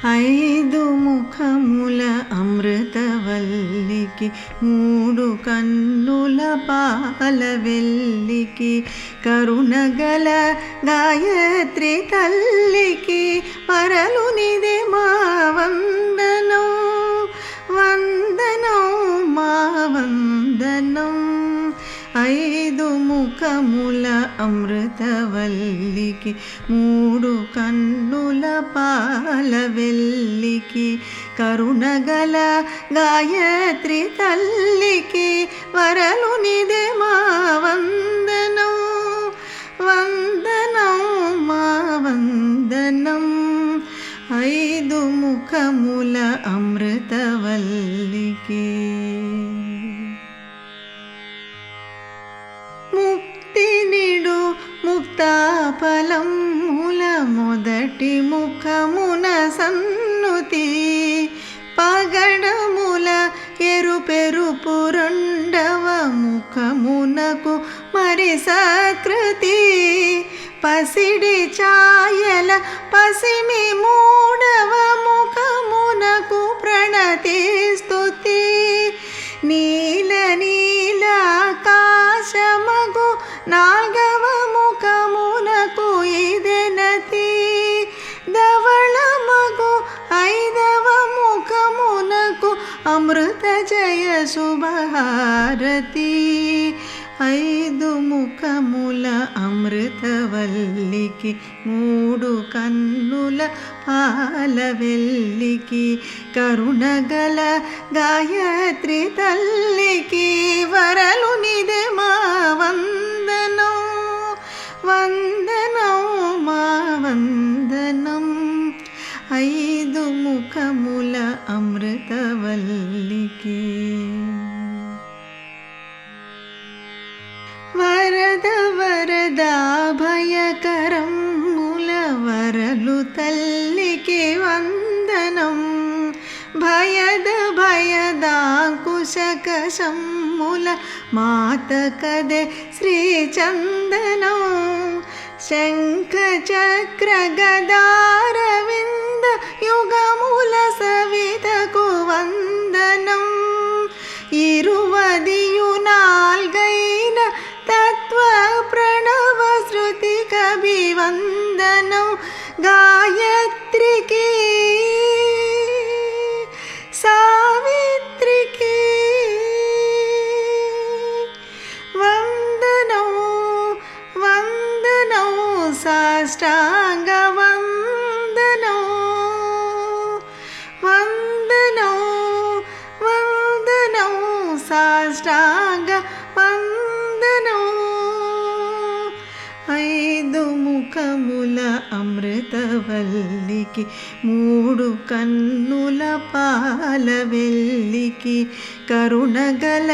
ఐదు ముఖముల అమృతవల్లికి మూడు కన్నుల పాలవెల్లికి కరుణగల గాయత్రి తల్లికి పరలునిదే మా వందనం వందనం మా వందనం. ఐదు ముఖముల అమృతవల్లికి మూడు కన్నుల పాలవెల్లికి కరుణగల గాయత్రి తల్లికి వరలునిదే మా వందనం వందనం మా వందనం. ఐదు ముఖముల అమృతవల్లికి ముక్తి నిడు ముక్తాఫలముల మొదటి ముఖమున సన్నుతి పగడముల ఎరుపెరుపు రెండవ ముఖమునకు మరి సకృతి పసిడి ఛాయల పసిమి మూడవ ముఖమునకు ప్రణతి స్తుతి నీల నీలాకాశమగు నాల్గవ ముఖమునకు ఇదెనతి ధవళమగు ఐదవ ముఖమునకు అమృత జయ శుభహారతి. ఐదు ముఖముల అమృతవల్లికి మూడు కన్నుల పాలవెల్లికి కరుణగల గాయత్రి తల్లికి వరలునిదే మా వందనం వందనం మా వందనం. ఐదు ముఖముల అమృతవల్లికి వరద వరదాభయకరముల వరలు తల్లికి వందనం భయద భయదాంకుశకశమ్ముల మాత కదే శ్రీచందనం శంఖ చక్ర గదారవింద యుగముల సవితకు వందనం ఇరువదియు నాల్గైన తత్వ ప్రణవ శృతి కభివందనం గాయత్రికి సావిత్రికి వందనం వందనం సాష్టాంగ వందనం వందనం వందనం సాష్టాంగ వందనం. ఐదు ముఖముల అమృతవల్లికి మూడు కన్నుల పాలవెల్లికి కరుణగల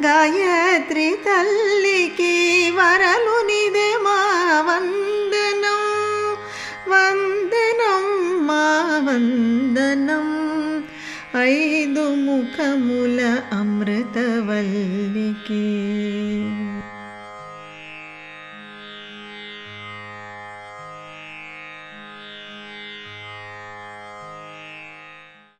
గాయత్రి తల్లికి వరలునిదే మా వందనం వందనం మా వందనం. ఐదు ముఖముల అమృతవల్లికి